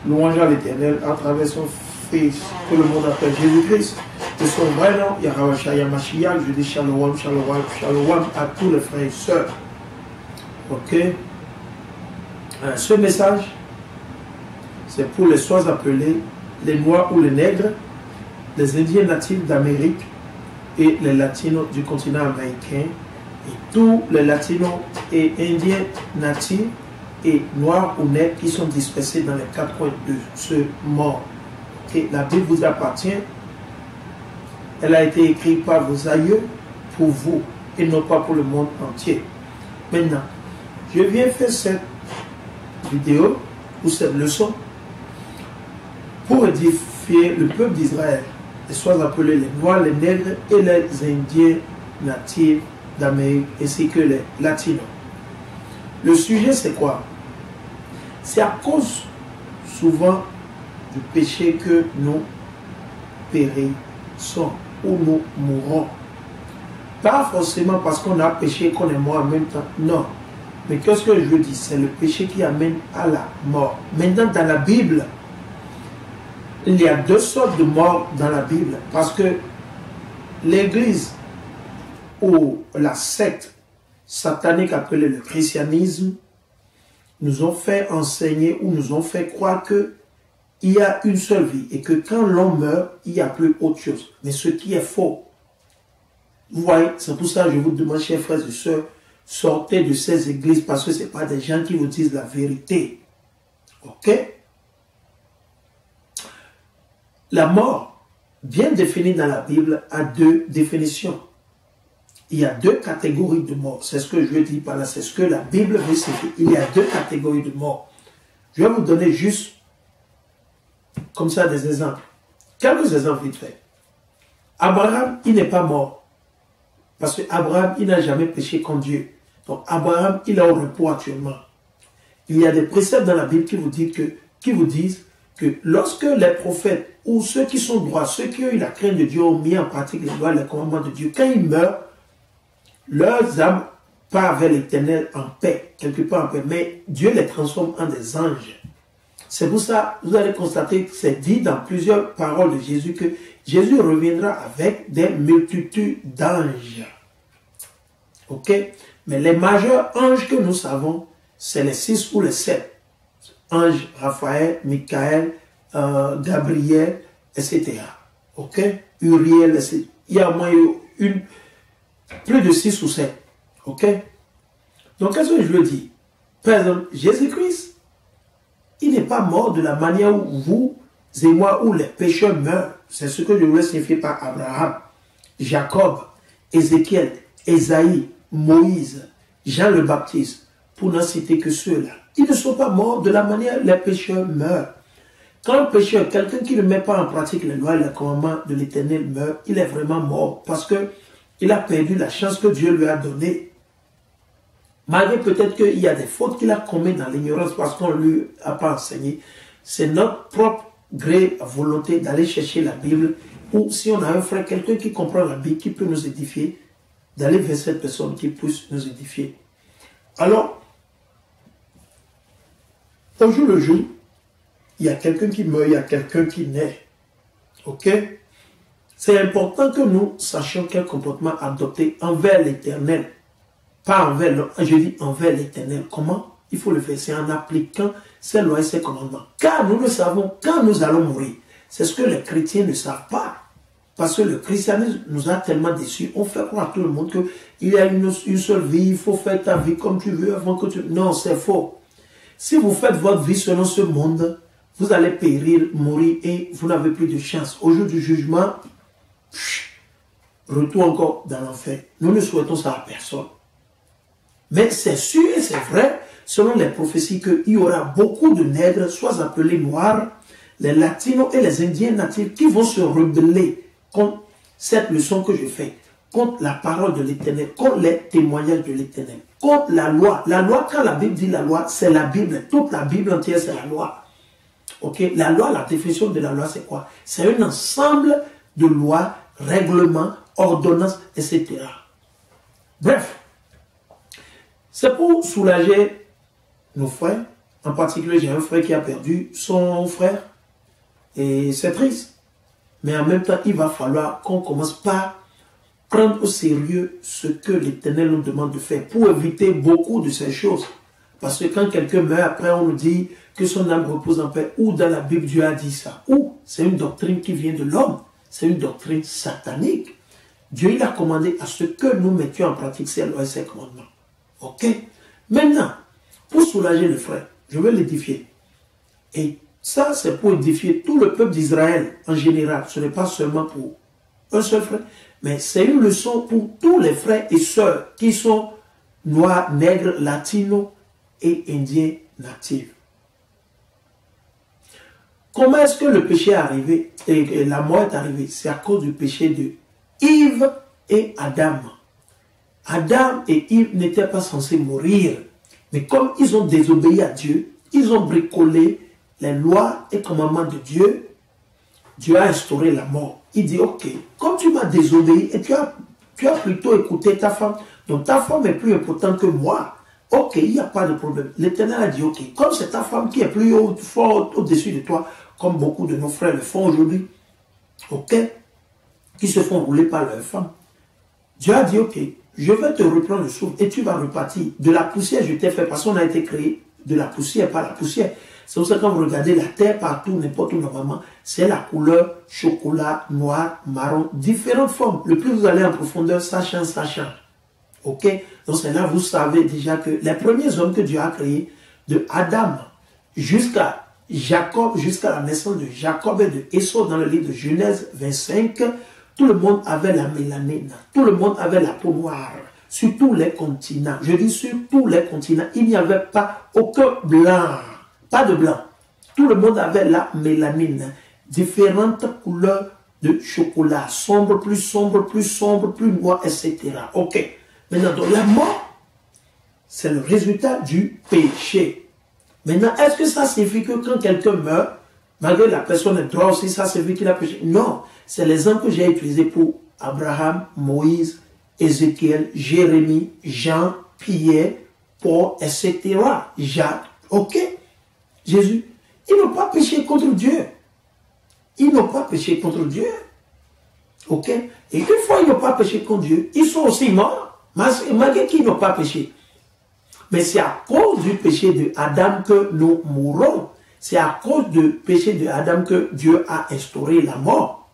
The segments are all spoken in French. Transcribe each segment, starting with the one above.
louange à l'Éternel à travers son Fils, que le monde appelle Jésus-Christ. De son vrai nom, Yahweh Shaya Mashiach. Je dis Shalom, Shalom, Shalom à tous les frères et sœurs. Ok. Ce message, c'est pour les soins appelés les Noirs ou les Nègres, les Indiens natifs d'Amérique et les Latinos du continent américain, et tous les Latinos et Indiens natifs et Noirs ou Nègres qui sont dispersés dans les quatre coins de ce monde. Okay. La Bible vous appartient. Elle a été écrite par vos aïeux pour vous et non pas pour le monde entier. Maintenant, je viens faire cette vidéo ou cette leçon pour édifier le peuple d'Israël, et soit appelés les Noirs, les Nègres et les Indiens natifs d'Amérique ainsi que les Latinos. Le sujet c'est quoi? C'est à cause souvent du péché que nous périssons ou nous mourons. Pas forcément parce qu'on a péché qu'on est mort en même temps, non. Mais qu'est-ce que je veux dire? C'est le péché qui amène à la mort. Maintenant, dans la Bible, il y a deux sortes de morts dans la Bible. Parce que l'Église ou la secte satanique appelée le christianisme nous ont fait enseigner ou nous ont fait croire que il y a une seule vie et que quand l'homme meurt, il n'y a plus autre chose. Mais ce qui est faux. Vous voyez, c'est pour ça que je vous demande, chers frères et sœurs, sortez de ces églises parce que ce n'est pas des gens qui vous disent la vérité. Ok? La mort, bien définie dans la Bible, a deux définitions. Il y a deux catégories de mort. C'est ce que je veux dire par là. C'est ce que la Bible veut signifier. Il y a deux catégories de mort. Je vais vous donner juste comme ça des exemples. Quelques exemples vite fait. Abraham, il n'est pas mort. Parce que Abraham, il n'a jamais péché contre Dieu. Donc Abraham, il est au repos actuellement. Il y a des préceptes dans la Bible qui vous disent que lorsque les prophètes ou ceux qui sont droits, ceux qui ont eu la crainte de Dieu ont mis en pratique les lois et les commandements de Dieu, quand ils meurent, leurs âmes partent vers l'Éternel en paix, quelque part en paix. Mais Dieu les transforme en des anges. C'est pour ça, vous allez constater que c'est dit dans plusieurs paroles de Jésus que Jésus reviendra avec des multitudes d'anges. Ok? Mais les majeurs anges que nous savons, c'est les 6 ou les 7. Anges Raphaël, Michael, Gabriel, etc. Ok? Uriel, etc. Il y a au moins plus de 6 ou 7. Ok? Donc, qu'est-ce que je veux dire? Par exemple, Jésus-Christ, il n'est pas mort de la manière où vous et moi, où les pécheurs meurent. C'est ce que je voulais signifier par Abraham, Jacob, Ézéchiel, Ésaïe, Moïse, Jean le Baptiste, pour n'en citer que ceux-là. Ils ne sont pas morts de la manière où les pécheurs meurent. Quand un pécheur, quelqu'un qui ne met pas en pratique les lois et les commandements de l'Éternel meurt, il est vraiment mort parce qu'il a perdu la chance que Dieu lui a donnée. Malgré peut-être qu'il y a des fautes qu'il a commises dans l'ignorance parce qu'on ne lui a pas enseigné. C'est notre propre gré, volonté d'aller chercher la Bible. Ou si on a un frère, quelqu'un qui comprend la Bible, qui peut nous édifier, d'aller vers cette personne qui puisse nous édifier. Alors, au jour le jour, il y a quelqu'un qui meurt, il y a quelqu'un qui naît. Ok? C'est important que nous sachions quel comportement adopter envers l'Éternel. Pas envers l'homme, je dis envers l'Éternel. Comment? Il faut le faire, c'est en appliquant ses lois et ses commandements. Car nous le savons, quand nous allons mourir, c'est ce que les chrétiens ne savent pas. Parce que le christianisme nous a tellement déçus. On fait croire à tout le monde qu'il y a une seule vie, il faut faire ta vie comme tu veux avant que tu... Non, c'est faux. Si vous faites votre vie selon ce monde, vous allez périr, mourir et vous n'avez plus de chance. Au jour du jugement, retour encore dans l'enfer. Nous ne souhaitons ça à personne. Mais c'est sûr et c'est vrai, selon les prophéties, qu'il y aura beaucoup de nègres, soit appelés noirs, les latinos et les indiens natifs, qui vont se rebeller contre cette leçon que je fais, contre la parole de l'Éternel, contre les témoignages de l'Éternel, contre la loi. La loi, quand la Bible dit la loi, c'est la Bible. Toute la Bible entière, c'est la loi. Ok? La loi, la définition de la loi, c'est quoi? C'est un ensemble de lois, règlements, ordonnances, etc. Bref. C'est pour soulager nos frères En particulier, j'ai un frère qui a perdu son frère. Et c'est triste. Mais en même temps, il va falloir qu'on commence par prendre au sérieux ce que l'Éternel nous demande de faire pour éviter beaucoup de ces choses. Parce que quand quelqu'un meurt, après on nous dit que son âme repose en paix. Ou dans la Bible, Dieu a dit ça. Ou c'est une doctrine qui vient de l'homme. C'est une doctrine satanique. Dieu il a commandé à ce que nous mettions en pratique ses lois et ses commandements. Ok? Maintenant, pour soulager le frère, je vais l'édifier. Et ça, c'est pour édifier tout le peuple d'Israël en général. Ce n'est pas seulement pour un seul frère, mais c'est une leçon pour tous les frères et sœurs qui sont noirs, nègres, latinos et indiens natifs. Comment est-ce que le péché est arrivé et la mort est arrivée? C'est à cause du péché de Ève et Adam. Adam et Ève n'étaient pas censés mourir. Mais comme ils ont désobéi à Dieu, ils ont bricolé les lois et commandements de Dieu, Dieu a instauré la mort. Il dit, ok, comme tu m'as désobéi et tu as plutôt écouté ta femme, donc ta femme est plus importante que moi, ok, il n'y a pas de problème. L'Éternel a dit, ok, comme c'est ta femme qui est plus forte au-dessus de toi, comme beaucoup de nos frères le font aujourd'hui, ok, qui se font rouler par leur femme, Dieu a dit, ok, je vais te reprendre le souffle et tu vas repartir. De la poussière, je t'ai fait, parce qu'on a été créé de la poussière, par la poussière. C'est pour ça que quand vous regardez la terre partout, n'importe où normalement, c'est la couleur chocolat, noir, marron, différentes formes. Le plus vous allez en profondeur, ça change, ça change. Ok? Donc c'est là, vous savez déjà que les premiers hommes que Dieu a créés, de Adam jusqu'à Jacob, jusqu'à la naissance de Jacob et de Esau dans le livre de Genèse 25, tout le monde avait la mélanine, tout le monde avait la peau noire, sur tous les continents. Je dis sur tous les continents, il n'y avait pas aucun blanc, pas de blanc. Tout le monde avait la mélanine, différentes couleurs de chocolat, sombre, plus noir, etc. Ok. Maintenant, donc la mort, c'est le résultat du péché. Maintenant, est-ce que ça signifie que quand quelqu'un meurt, malgré la personne est droite aussi, ça signifie qu'il a péché? Non. C'est l'exemple que j'ai utilisé pour Abraham, Moïse, Ézéchiel, Jérémie, Jean, Pierre, Paul, etc. Jacques. Ok? Jésus. Ils n'ont pas péché contre Dieu. Ils n'ont pas péché contre Dieu. Ok? Et une fois ils n'ont pas péché contre Dieu, ils sont aussi morts, malgré qu'ils n'ont pas péché. Mais c'est à cause du péché de Adam que nous mourrons. C'est à cause du péché de Adam que Dieu a instauré la mort.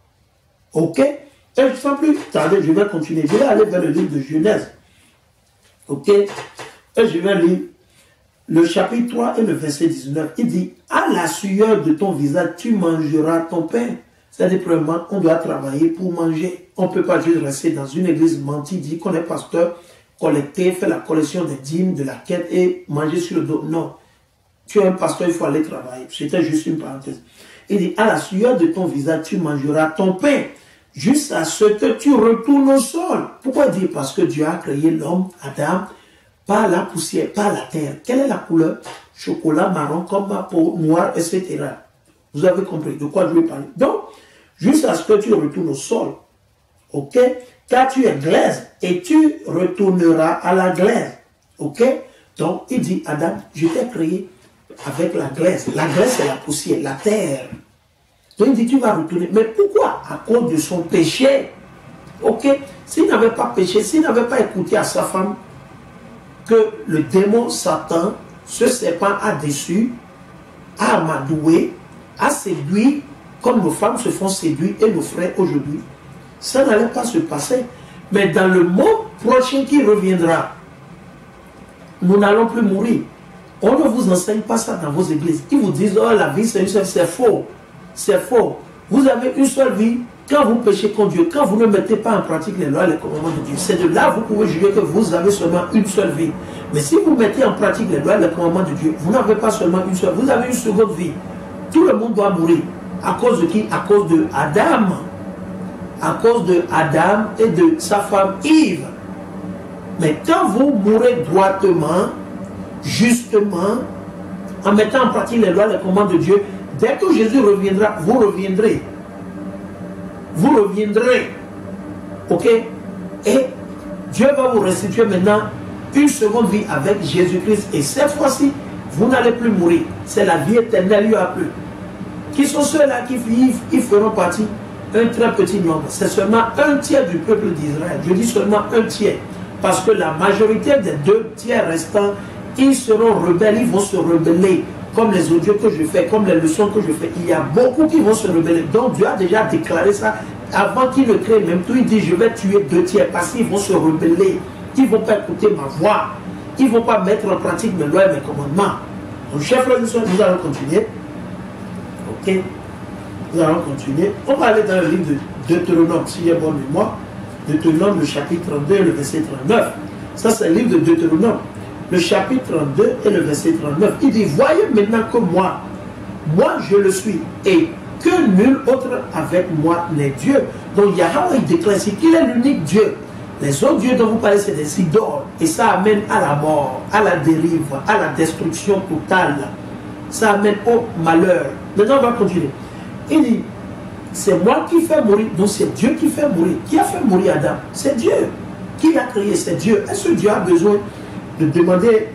Ok? Et sans plus tarder, je vais continuer. Je vais aller vers le livre de Genèse. Ok? Et je vais lire le chapitre 3 et le verset 19. Il dit, à la sueur de ton visage, tu mangeras ton pain. C'est-à-dire, premièrement, on doit travailler pour manger. On ne peut pas juste rester dans une église mentie, dire qu'on est pasteur, collecter, faire la collection des dîmes, de la quête et manger sur le dos. Non. Tu es un pasteur, il faut aller travailler. C'était juste une parenthèse. Il dit, à la sueur de ton visage, tu mangeras ton pain, jusqu'à ce que tu retournes au sol. Pourquoi dire? Parce que Dieu a créé l'homme, Adam, par la poussière, par la terre. Quelle est la couleur? Chocolat, marron, comme ma peau, noire, etc. Vous avez compris de quoi je vais parler. Donc, jusqu'à ce que tu retournes au sol. Ok? Car tu es glaise et tu retourneras à la glaise. Ok? Donc, il dit, Adam, je t'ai créé avec la glaise. La glaise, c'est la poussière, la terre. Donc, il dit, tu vas retourner. Mais pourquoi? À cause de son péché. Ok? S'il n'avait pas péché, s'il n'avait pas écouté à sa femme, que le démon Satan, ce serpent a déçu, a amadoué, a séduit, comme nos femmes se font séduire et nos frères aujourd'hui, ça n'allait pas se passer. Mais dans le monde prochain qui reviendra, nous n'allons plus mourir. On ne vous enseigne pas ça dans vos églises. Ils vous disent, oh, la vie c'est une seule, c'est faux. C'est faux. Vous avez une seule vie. Quand vous péchez contre Dieu, quand vous ne mettez pas en pratique les lois et les commandements de Dieu, c'est de là que vous pouvez juger que vous avez seulement une seule vie. Mais si vous mettez en pratique les lois et les commandements de Dieu, vous n'avez pas seulement une seule, vous avez une seconde vie. Tout le monde doit mourir. À cause de qui? À cause de Adam. À cause de Adam et de sa femme Ève. Mais quand vous mourrez droitement, justement, en mettant en pratique les lois et les commandements de Dieu, dès que Jésus reviendra, vous reviendrez. Vous reviendrez. Ok? Et Dieu va vous restituer maintenant une seconde vie avec Jésus-Christ. Et cette fois-ci, Vous n'allez plus mourir. C'est la vie éternelle, il n'y aura plus. Qui sont ceux-là qui ils feront partie? Un très petit nombre. C'est seulement un tiers du peuple d'Israël. Je dis seulement un tiers. Parce que la majorité des 2 tiers restants, ils seront rebelles, ils vont se rebeller. Comme les audios que je fais, comme les leçons que je fais. Il y a beaucoup qui vont se rebeller. Donc Dieu a déjà déclaré ça. Avant qu'il ne crée même tout, il dit je vais tuer 2 tiers. Parce qu'ils vont se rebeller. Ils ne vont pas écouter ma voix. Ils ne vont pas mettre en pratique mes lois et mes commandements. Donc chers frères et sœurs, nous allons continuer. Ok. Nous allons continuer. On va aller dans le livre de Deutéronome, si j'ai bonne mémoire. Deutéronome, le chapitre 32 et le verset 39. Ça, c'est le livre de Deutéronome. Le chapitre 32 et le verset 39. Il dit, voyez maintenant que moi je le suis, et que nul autre avec moi n'est Dieu. Donc Yahweh, il déclare ici qu'il est l'unique Dieu. Les autres dieux dont vous parlez, c'est des idoles. Et ça amène à la mort, à la dérive, à la destruction totale. Ça amène au malheur. Maintenant, on va continuer. Il dit, c'est moi qui fais mourir. Donc c'est Dieu qui fait mourir. Qui a fait mourir Adam? C'est Dieu. Qui l'a créé? C'est Dieu. Est-ce que Dieu a besoin de demander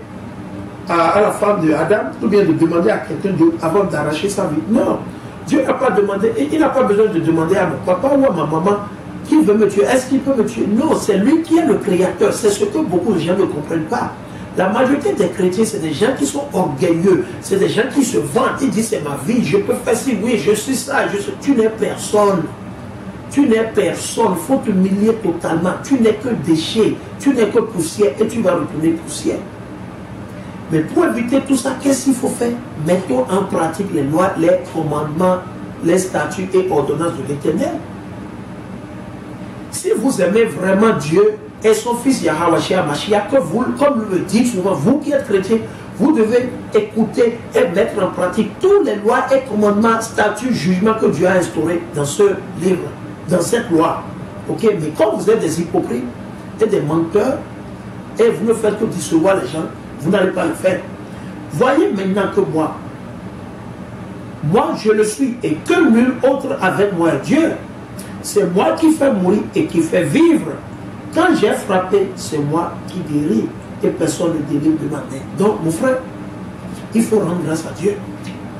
à la femme de Adam, ou bien de demander à quelqu'un d'autre avant d'arracher sa vie? Non. Dieu n'a pas demandé, et il n'a pas besoin de demander à mon papa ou à ma maman qui veut me tuer. Est-ce qu'il peut me tuer? Non, c'est lui qui est le créateur. C'est ce que beaucoup de gens ne comprennent pas. La majorité des chrétiens, c'est des gens qui sont orgueilleux. C'est des gens qui se vantent. Ils disent, c'est ma vie, je peux faire ci, oui, je suis ça, tu n'es personne. Tu n'es personne. Il faut t'humilier totalement. Tu n'es que déchet. Tu n'es que poussière et tu vas retourner poussière. Mais pour éviter tout ça, qu'est-ce qu'il faut faire? Mettons en pratique les lois, les commandements, les statuts et ordonnances de l'Éternel. Si vous aimez vraiment Dieu et son fils Yahweh Mashiach, que vous, comme le dites souvent, vous qui êtes chrétiens, vous devez écouter et mettre en pratique tous les lois et commandements, statuts, jugements que Dieu a instaurés dans ce livre, dans cette loi. Ok, mais quand vous êtes des hypocrites et des menteurs, et vous ne faites que décevoir les gens, vous n'allez pas le faire. Voyez maintenant que moi je le suis, et que nul autre avec moi est Dieu. C'est moi qui fais mourir et qui fait vivre. Quand j'ai frappé, c'est moi qui guéris, et personne ne délivre de ma main. Donc, mon frère, il faut rendre grâce à Dieu.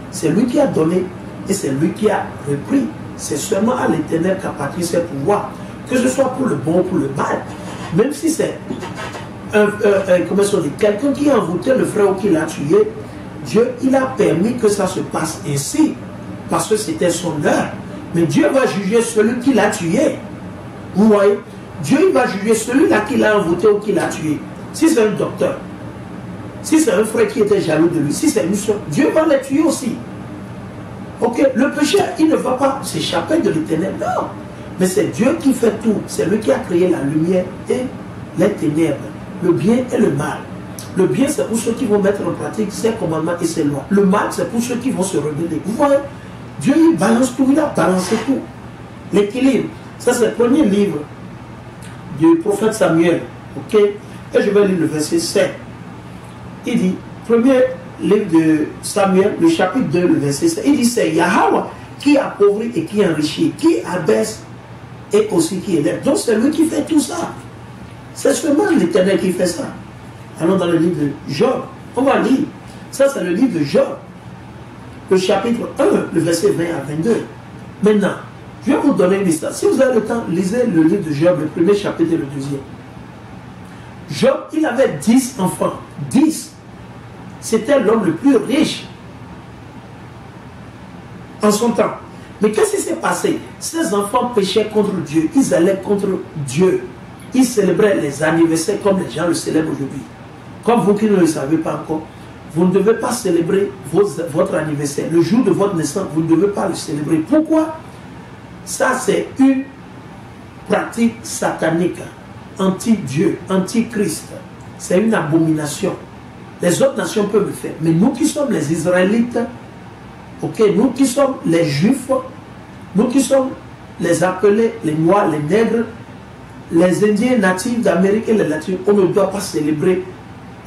C'est lui qui a donné et c'est lui qui a repris. C'est seulement à l'Éternel qu'appartient ses pouvoirs, que ce soit pour le bon ou pour le mal. Même si c'est quelqu'un qui a envoûté le frère ou qui l'a tué, Dieu, il a permis que ça se passe ainsi, parce que c'était son heure. Mais Dieu va juger celui qui l'a tué. Vous voyez? Dieu, il va juger celui-là qui l'a envoûté ou qui l'a tué. Si c'est un docteur, si c'est un frère qui était jaloux de lui, si c'est une soeur, Dieu va les tuer aussi. Ok, le péché, il ne va pas s'échapper de l'Éternel, non. Mais c'est Dieu qui fait tout. C'est lui qui a créé la lumière et les ténèbres, le bien et le mal. Le bien, c'est pour ceux qui vont mettre en pratique ses commandements et ses lois. Le mal, c'est pour ceux qui vont se rebeller. Vous voyez, Dieu, il balance tout, il a balancé tout. L'équilibre, ça c'est le premier livre du prophète Samuel. Ok, et je vais lire le verset 7. Il dit, premier livre de Samuel, le chapitre 2, le verset 7. Il dit, c'est Yahweh qui appauvrit et qui enrichit, qui abaisse et aussi qui élève. Donc c'est lui qui fait tout ça. C'est seulement l'Éternel qui fait ça. Allons dans le livre de Job. On va lire. Ça, c'est le livre de Job. Le chapitre 1, le verset 20 à 22. Maintenant, je vais vous donner une histoire. Si vous avez le temps, lisez le livre de Job, le premier chapitre et le deuxième. Job, il avait 10 enfants. 10. C'était l'homme le plus riche en son temps. Mais qu'est-ce qui s'est passé? Ces enfants péchaient contre Dieu. Ils allaient contre Dieu. Ils célébraient les anniversaires comme les gens le célèbrent aujourd'hui. Comme vous qui ne le savez pas encore, vous ne devez pas célébrer votre anniversaire. Le jour de votre naissance, vous ne devez pas le célébrer. Pourquoi? Ça, c'est une pratique satanique, anti-Dieu, anti-Christ. C'est une abomination. Les autres nations peuvent le faire. Mais nous qui sommes les Israélites, ok, nous qui sommes les Juifs, nous qui sommes les appelés, les Noirs, les Nègres, les Indiens natifs d'Amérique et les Latins, on ne doit pas célébrer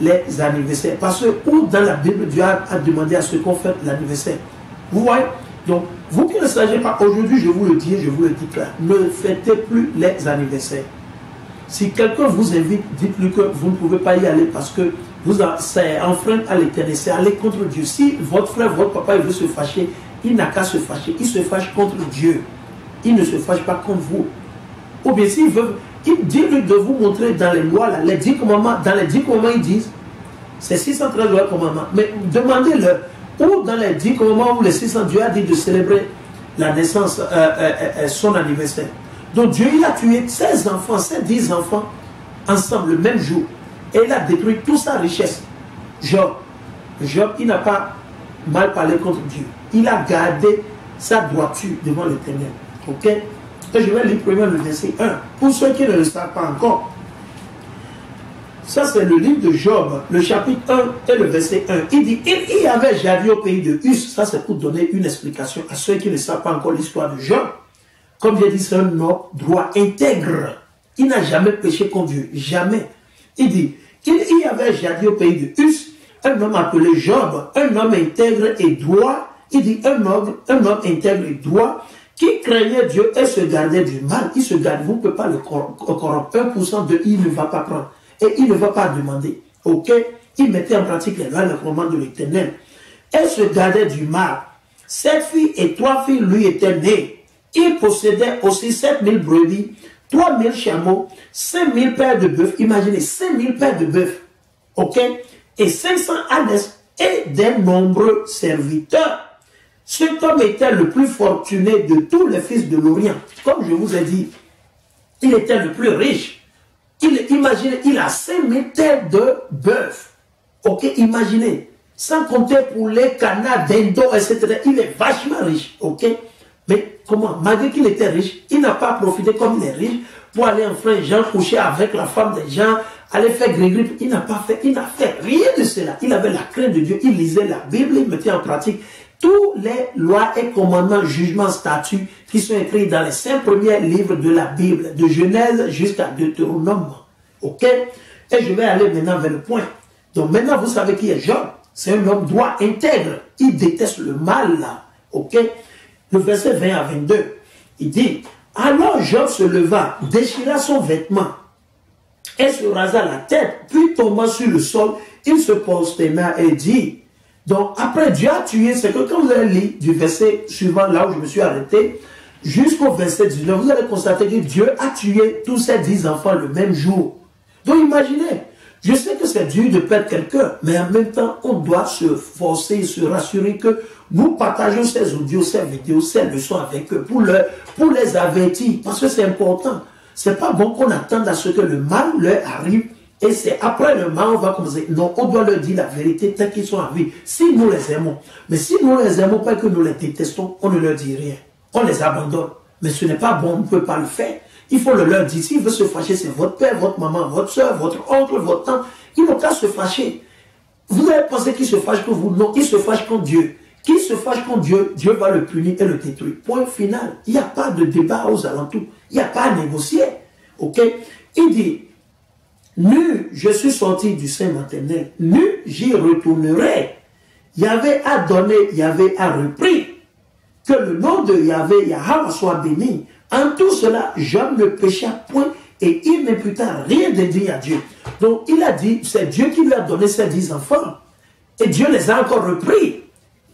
les anniversaires. Parce que où dans la Bible, Dieu a demandé à ceux qu'on fait l'anniversaire. Vous voyez? Donc, vous qui ne savez pas, aujourd'hui, je vous le dis, je vous le dis là, ne fêtez plus les anniversaires. Si quelqu'un vous invite, dites-lui que vous ne pouvez pas y aller parce que c'est enfreindre à l'éternel, c'est aller contre Dieu. Si votre frère, votre papa, il veut se fâcher, il n'a qu'à se fâcher. Il se fâche contre Dieu. Il ne se fâche pas contre vous. Ou bien s'il veut, dis-lui de vous montrer dans les lois, là, les 10 commandements, dans les 10 commandements, ils disent, c'est 613 lois commandements. Mais demandez-le, où dans les 10 commandements, où les 600, Dieu a dit de célébrer la naissance, son anniversaire. Donc Dieu, il a tué 16 enfants, 10 enfants, ensemble, le même jour. Et il a détruit toute sa richesse. Job, il n'a pas mal parlé contre Dieu. Il a gardé sa droiture devant l'Éternel. Ok? Et je vais lire premièrement le verset 1. Pour ceux qui ne le savent pas encore. Ça, c'est le livre de Job, le chapitre 1 et le verset 1. Il dit, il y avait jadis au pays de Uz. Ça, c'est pour donner une explication à ceux qui ne savent pas encore l'histoire de Job. Comme j'ai dit, c'est un homme droit, intègre. Il n'a jamais péché contre Dieu. Jamais. Il dit, il y avait jadis au pays de Uz un homme appelé Job, un homme intègre et droit. Il dit, un homme intègre et droit qui craignait Dieu et se gardait du mal. Il se garde, vous ne pouvez pas le corrompre. 1% de il ne va pas prendre. Et il ne va pas demander. Ok? Il mettait en pratique les lois et les commandements de l'Éternel. Elle se gardait du mal. 7 filles et 3 filles lui étaient nées. Il possédait aussi 7000 brebis, 3000 chameaux, 5000 paires de bœufs. Imaginez, 5000 paires de bœufs. Ok? Et 500 ânes et des nombreux serviteurs. Cet homme était le plus fortuné de tous les fils de l'Orient. Comme je vous ai dit, il était le plus riche. Imaginez, il a 5000 têtes de bœuf. Ok, imaginez. Sans compter pour les canards, dindons, etc. Il est vachement riche. Ok. Mais comment? Malgré qu'il était riche, il n'a pas profité comme il est riche pour aller en frère Jean coucher avec la femme des gens, aller faire gris-gris. Il n'a fait rien de cela. Il avait la crainte de Dieu. Il lisait la Bible, il mettait en pratique tous les lois et commandements, jugements, statuts qui sont écrits dans les 5 premiers livres de la Bible, de Genèse jusqu'à Deutéronome. Ok? Et je vais aller maintenant vers le point. Donc maintenant, vous savez qui est Job. C'est un homme droit, intègre. Il déteste le mal, là. Ok? Le verset 20 à 22. Il dit, alors Job se leva, déchira son vêtement et se rasa la tête, puis tombant sur le sol, il se prosterna et dit, donc après Dieu a tué, c'est que quand vous allez lire du verset suivant, là où je me suis arrêté, jusqu'au verset 19, vous allez constater que Dieu a tué tous ces 10 enfants le même jour. Donc imaginez, je sais que c'est dur de perdre quelqu'un, mais en même temps, on doit se forcer, se rassurer que nous partageons ces audios, ces vidéos, ces leçons avec eux pour les avertir, parce que c'est important. C'est pas bon qu'on attende à ce que le mal leur arrive, et c'est après le mal, on va commencer. Non, on doit leur dire la vérité tant qu'ils sont en vie, si nous les aimons. Mais si nous les aimons pas, que nous les détestons, on ne leur dit rien. On les abandonne. Mais ce n'est pas bon, on ne peut pas le faire. Il faut le leur dire. S'il veut se fâcher, c'est votre père, votre maman, votre soeur, votre oncle, votre tante. Ils n'ont qu'à se fâcher. Vous avez pensé qu'il se fâche contre vous? Non, il se fâche contre Dieu. Qui se fâche contre Dieu, Dieu va le punir et le détruire. Point final. Il n'y a pas de débat aux alentours. Il n'y a pas à négocier. Ok? Il dit, nu, je suis sorti du sein maternel. Nu, j'y retournerai. Yahvé a donné, Yahvé a repris. Que le nom de Yahvé, Yahweh, soit béni. En tout cela, Job ne pécha point et il n'imputa rien de dit à Dieu. Donc il a dit, c'est Dieu qui lui a donné ses 10 enfants. Et Dieu les a encore repris.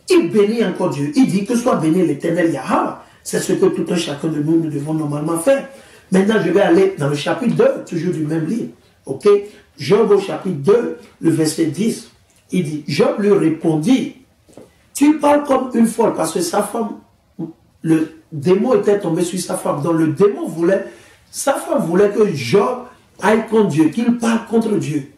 Il bénit encore Dieu. Il dit que soit béni l'Éternel Yahweh. C'est ce que tout un chacun de nous, nous devons normalement faire. Maintenant, je vais aller dans le chapitre 2, toujours du même livre. Ok? Job au chapitre 2, le verset 10. Il dit, Job lui répondit, tu parles comme une folle, parce que sa femme, le démon était tombé sur sa femme. Donc le démon voulait, sa femme voulait que Job aille contre Dieu, qu'il parle contre Dieu.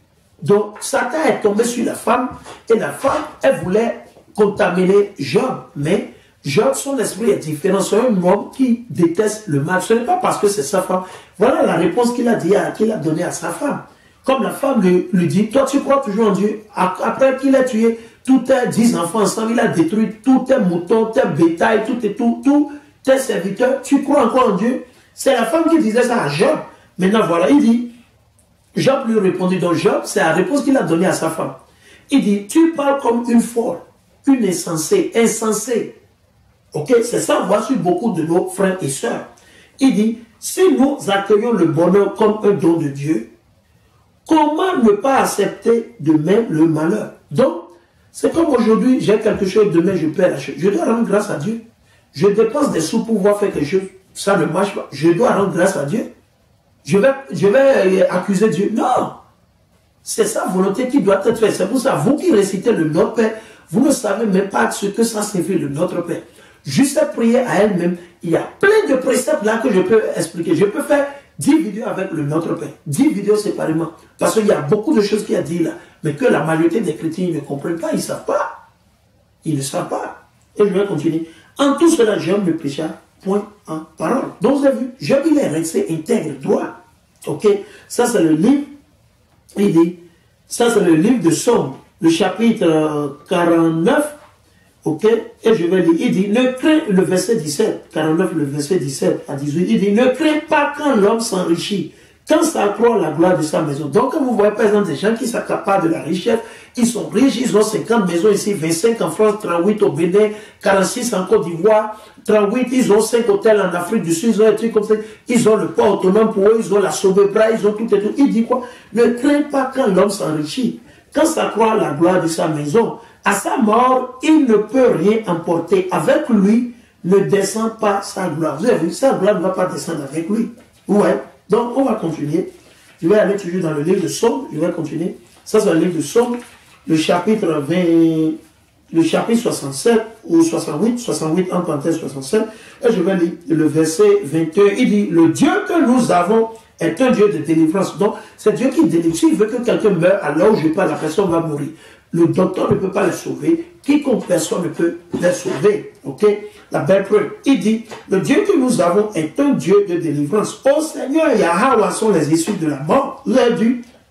Donc Satan est tombé sur la femme, et la femme, elle voulait contaminer Job. Mais Job, son esprit est différent. C'est un homme qui déteste le mal. Ce n'est pas parce que c'est sa femme. Voilà la réponse qu'il a donnée à sa femme. Comme la femme lui dit, toi tu crois toujours en Dieu. Après qu'il a tué tous tes 10 enfants ensemble, il a détruit tous tes moutons, tes bétails, tous tes serviteurs. Tu crois encore en Dieu? C'est la femme qui disait ça à Job. Maintenant voilà, il dit, Job lui répondit, donc Job, c'est la réponse qu'il a donnée à sa femme. Il dit, tu parles comme une folle, une insensée. Ok, c'est ça, voici beaucoup de nos frères et sœurs. Il dit, si nous accueillons le bonheur comme un don de Dieu, Comment ne pas accepter de même le malheur? Donc, c'est comme aujourd'hui, j'ai quelque chose, demain je perds la chose. Je dois rendre grâce à Dieu. Je dépense des sous pour pouvoir faire quelque chose. Ça ne marche pas. Je dois rendre grâce à Dieu. Je vais accuser Dieu. Non. C'est sa volonté qui doit être faite. C'est pour ça, vous qui récitez le Notre Père, vous ne savez même pas ce que ça signifie le Notre Père. Juste prier à elle-même, il y a plein de préceptes là que je peux expliquer. Je peux faire 10 vidéos avec le Notre Père, 10 vidéos séparément. Parce qu'il y a beaucoup de choses qu'il y a dit là, mais que la majorité des chrétiens ne comprennent pas, ils ne savent pas. Ils ne savent pas. Et je vais continuer. En tout cela, Job ne prêcha point en parole. Donc vous avez vu, Job il est resté intègre, droit. Ok, ça c'est le livre, il dit, ça c'est le livre de Somme, le chapitre 49, ok, et je vais lire, il dit, ne crains, le verset 17, 49, le verset 17 à 18, il dit, ne crains pas quand l'homme s'enrichit, quand s'accroît la gloire de sa maison. Donc, quand vous voyez par exemple des gens qui s'accaparent de la richesse, ils sont riches, ils ont 50 maisons ici, 25 en France, 38 au Bénin, 46 en Côte d'Ivoire, 38, ils ont 5 hôtels en Afrique du Sud, ils ont un truc comme ça, ils ont le port autonome pour eux, ils ont la Sobebra, ils ont tout et tout. Il dit quoi? Ne crains pas quand l'homme s'enrichit, quand s'accroît la gloire de sa maison. À sa mort, il ne peut rien emporter. Avec lui, ne descend pas sa gloire. Vous avez vu, sa gloire ne va pas descendre avec lui. Ouais. Donc, on va continuer. Je vais aller toujours dans le livre de Somme. Je vais continuer. Ça, c'est le livre de Somme, le chapitre 20, le chapitre 67 ou 68 en parenthèse 67. Et je vais lire le verset 21. Il dit, le Dieu que nous avons est un Dieu de délivrance. Donc, c'est Dieu qui délivre. S'il veut que quelqu'un meure, alors je parle, la personne va mourir. Le docteur ne peut pas le sauver. Quiconque personne ne peut le sauver. Ok? La belle preuve. Il dit, le Dieu que nous avons est un Dieu de délivrance. Au Seigneur Yahweh sont les issues de la mort.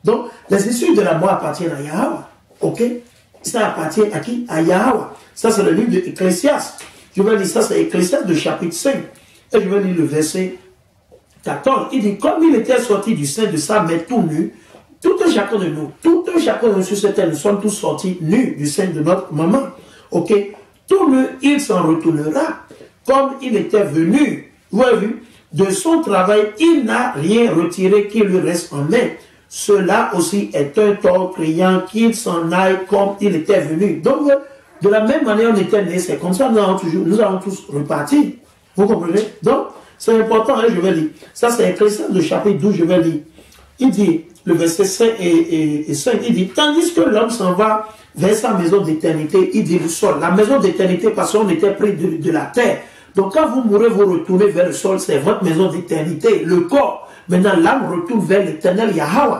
Donc, les issues de la mort appartiennent à Yahweh. Ok? Ça appartient à qui? À Yahweh. Ça, c'est le livre de Ecclésiaste. Je vais lire ça, c'est Ecclésiaste de chapitre 5. Et je vais lire le verset 14. Il dit, comme il était sorti du sein de sa mère tout nu, tout un chacun de nous sur cette terre, nous sommes tous sortis nus du sein de notre maman. Ok? Tout nu, il s'en retournera comme il était venu. Vous avez vu? De son travail, il n'a rien retiré qui lui reste en main. Cela aussi est un tort criant qu'il s'en aille comme il était venu. Donc, de la même manière, on était nés, c'est comme ça, nous allons tous repartir. Vous comprenez? Donc, c'est important, hein, je vais lire. Ça, c'est Ecclésiaste de chapitre 12, je vais lire. Il dit, le verset 5 et 5, il dit, tandis que l'homme s'en va vers sa maison d'éternité, il dit le sol. La maison d'éternité, parce qu'on était pris de la terre. Donc quand vous mourrez, vous retournez vers le sol, c'est votre maison d'éternité, le corps. Maintenant, l'âme retourne vers l'éternel Yahweh.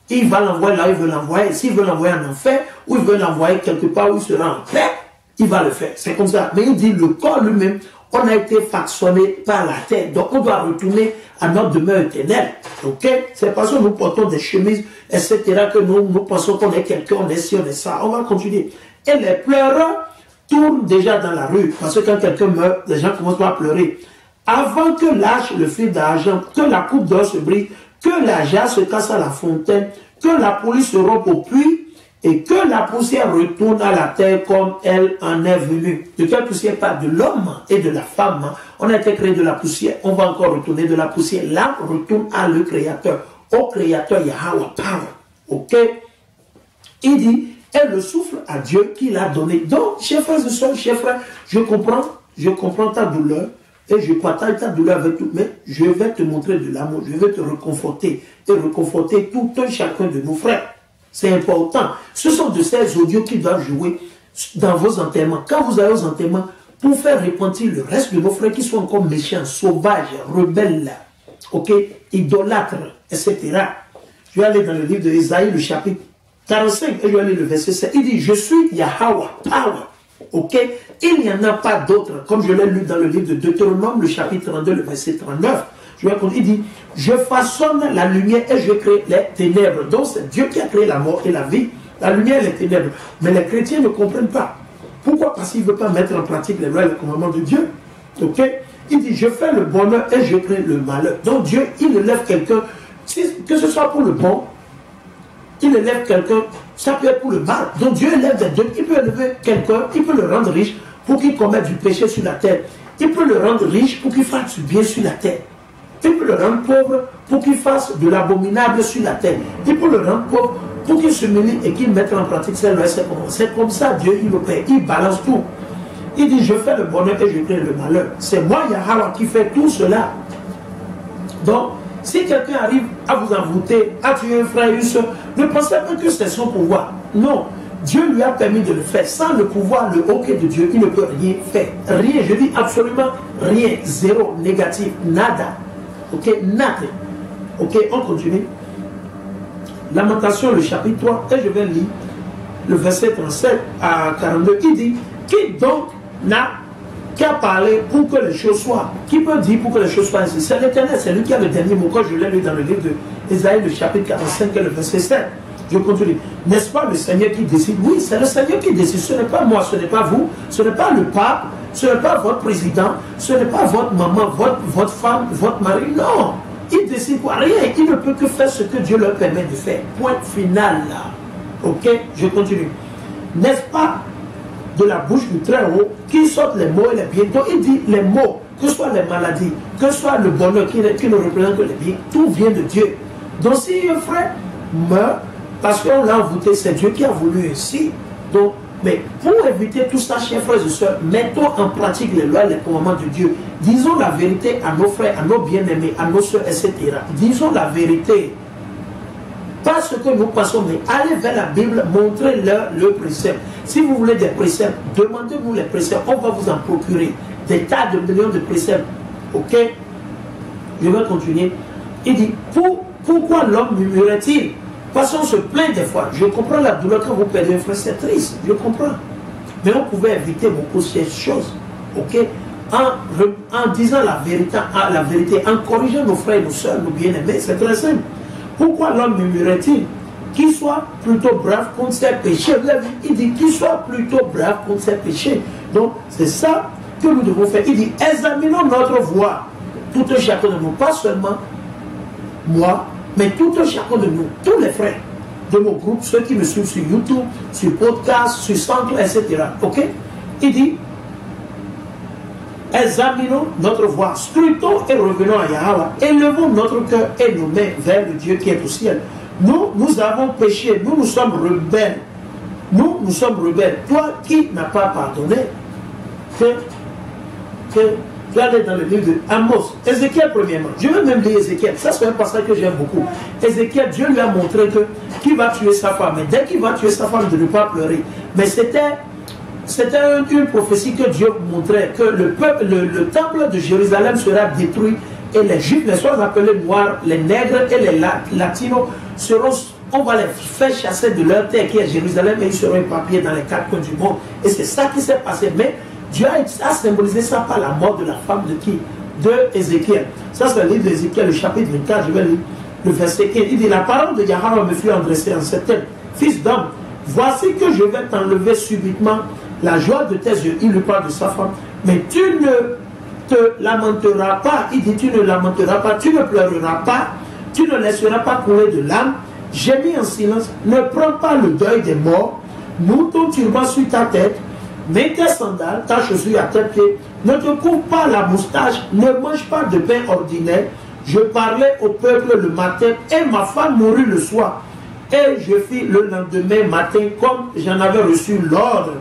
Il va l'envoyer là où il veut l'envoyer. S'il veut l'envoyer en enfer, ou il veut l'envoyer quelque part où il sera en paix, il va le faire. C'est comme ça. Mais il dit, le corps lui-même, on a été façonné par la terre. Donc on doit retourner à notre demeure éternelle. Ok? C'est parce que nous portons des chemises, etc., que nous pensons qu'on est quelqu'un, on est ci, on est ça. On va continuer. Et les pleureurs tournent déjà dans la rue. Parce que quand quelqu'un meurt, les gens commencent à pleurer. Avant que lâche le fil d'argent, que la coupe d'or se brise, que la jarre se casse à la fontaine, que la poulie se rompe au puits, et que la poussière retourne à la terre comme elle en est venue. De quelle poussière parle? De l'homme et de la femme. On a été créé de la poussière. On va encore retourner de la poussière. L'âme retourne à le Créateur. Au Créateur Yahweh parle. Ok? Il dit, et le souffle à Dieu qui l'a donné. Donc, chers frères et sœurs, chers frères, je comprends ta douleur. Et je partage ta douleur avec tout. Mais je vais te montrer de l'amour. Je vais te réconforter. Et réconforter tout un chacun de nos frères. C'est important. Ce sont de ces audios qui doivent jouer dans vos enterrements. Quand vous allez aux enterrements, pour faire repentir le reste de vos frères qui sont encore méchants, sauvages, rebelles, ok, idolâtres, etc. Je vais aller dans le livre de Isaïe, le chapitre 45, et je vais aller le verset 7. Il dit, je suis Yahweh, power. Ok, il n'y en a pas d'autre. Comme je l'ai lu dans le livre de Deutéronome, le chapitre 32, le verset 39. Il dit, je façonne la lumière et je crée les ténèbres. Donc c'est Dieu qui a créé la mort et la vie, la lumière et les ténèbres. Mais les chrétiens ne comprennent pas. Pourquoi? Parce qu'ils ne veulent pas mettre en pratique les lois et les commandements de Dieu. Ok? Il dit, je fais le bonheur et je crée le malheur. Donc Dieu, il élève quelqu'un, que ce soit pour le bon, il élève quelqu'un, ça peut être pour le mal. Donc Dieu élève des deux. Il peut élever quelqu'un, il peut le rendre riche pour qu'il commette du péché sur la terre. Il peut le rendre riche pour qu'il fasse du bien sur la terre. Il peut le rendre pauvre pour qu'il fasse de l'abominable sur la terre. Il peut le rendre pauvre pour qu'il s'humilie et qu'il mette en pratique ses lois. C'est comme ça Dieu, il opère. Il balance tout. Il dit, je fais le bonheur et je crée le malheur. C'est moi, Yahweh, qui fait tout cela. Donc, si quelqu'un arrive à vous envoûter, à tuer un frère et une soeur, ne pensez pas que c'est son pouvoir. Non. Dieu lui a permis de le faire. Sans le pouvoir, le hockey de Dieu, il ne peut rien faire. Rien, je dis absolument rien. Zéro, négatif, nada. Ok, nada. Ok, on continue. Lamentation, le chapitre 3, et je vais lire le verset 37 à 42. Il dit, qui donc n'a qu'à parler pour que les choses soient? Qui peut dire pour que les choses soient ainsi? C'est l'Éternel, c'est lui qui a le dernier mot. Quand je l'ai lu dans le livre d'Ésaïe, le chapitre 45, et le verset 7. Je continue. N'est-ce pas le Seigneur qui décide? Oui, c'est le Seigneur qui décide. Ce n'est pas moi, ce n'est pas vous, ce n'est pas le pape, ce n'est pas votre président, ce n'est pas votre maman, votre femme, votre mari. Non. Il décide quoi? Rien. Il ne peut que faire ce que Dieu leur permet de faire. Point final là. Ok? Je continue. N'est-ce pas de la bouche du Très-Haut qui sortent les mots et les biens? Donc il dit les mots, que ce soit les maladies, que ce soit le bonheur qui ne représente que les biens, tout vient de Dieu. Donc si un frère meurt, parce qu'on l'a envoûté, c'est Dieu qui a voulu ainsi. Donc, mais pour éviter tout ça, chers frères et sœurs, mettons en pratique les lois et les commandements de Dieu. Disons la vérité à nos frères, à nos bien-aimés, à nos sœurs, etc. Disons la vérité. Pas ce que nous pensons, mais allez vers la Bible, montrez-leur le précepte. Si vous voulez des préceptes, demandez-nous les préceptes. On va vous en procurer des tas de millions de préceptes. Ok? Je vais continuer. Il dit, pourquoi l'homme murmurait-il? Parce qu'on se plaint des fois. Je comprends la douleur quand vous perdez un frère, c'est triste. Je comprends. Mais on pouvait éviter beaucoup de ces choses. Ok? En disant la vérité, en corrigeant nos frères et nos soeurs, nos bien-aimés, c'est très simple. Pourquoi l'homme murmurait-il? Qu'il soit plutôt brave contre ses péchés. Il dit qu'il soit plutôt brave contre ses péchés. Donc, c'est ça que nous devons faire. Il dit, examinons notre voie, tout un chacun de nous, pas seulement moi, mais tout un chacun de nous, tous les frères de mon groupe, ceux qui me suivent sur YouTube, sur podcast, sur Centre, etc. Ok? Il dit, examinons notre voie, scrutons et revenons à Yahweh, élevons notre cœur et nos mains vers le Dieu qui est au ciel. Nous avons péché, nous sommes rebelles. Nous sommes rebelles. Toi qui n'as pas pardonné, tu allais dans le livre de Amos, Ézéchiel premièrement. Je vais même lire Ézéchiel. Ça, c'est un passage que j'aime beaucoup. Ézéchiel, Dieu lui a montré qu'il va tuer sa femme. Mais dès qu'il va tuer sa femme, de ne pas pleurer. Mais c'était une prophétie que Dieu montrait, que le temple de Jérusalem sera détruit et les Juifs, les soins appelés noirs, les nègres et les latinos on va les faire chasser de leur terre qui est Jérusalem et ils seront éparpillés dans les quatre coins du monde. Et c'est ça qui s'est passé. Mais Dieu a symbolisé ça par la mort de la femme de qui? De Ézéchiel. Ça c'est le livre d'Ézéchiel, le chapitre 24, je vais lire le verset 15. Il dit, la parole de Yahweh me fut adressée en cette tête. Fils d'homme, voici que je vais t'enlever subitement la joie de tes yeux. Il lui parle de sa femme. Mais tu ne te lamenteras pas. Il dit, tu ne lamenteras pas, tu ne pleureras pas, tu ne laisseras pas couler de larmes. Gémis en silence, ne prends pas le deuil des morts, mets ton turban sur ta tête, mets tes sandales, ta chaussure à tes pieds, ne te coupe pas la moustache, ne mange pas de pain ordinaire. Je parlais au peuple le matin et ma femme mourut le soir. Et je fis le lendemain matin comme j'en avais reçu l'ordre.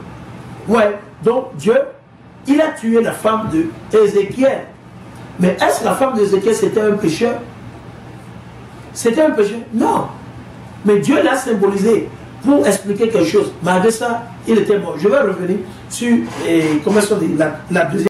Ouais, donc Dieu, il a tué la femme d'Ézéchiel. Mais est-ce que la femme d'Ézéchiel c'était un pécheur? C'était un pécheur? Non. Mais Dieu l'a symbolisé pour expliquer quelque chose. Malgré ça, il était mort. Je vais revenir sur comment on dit, la deuxième.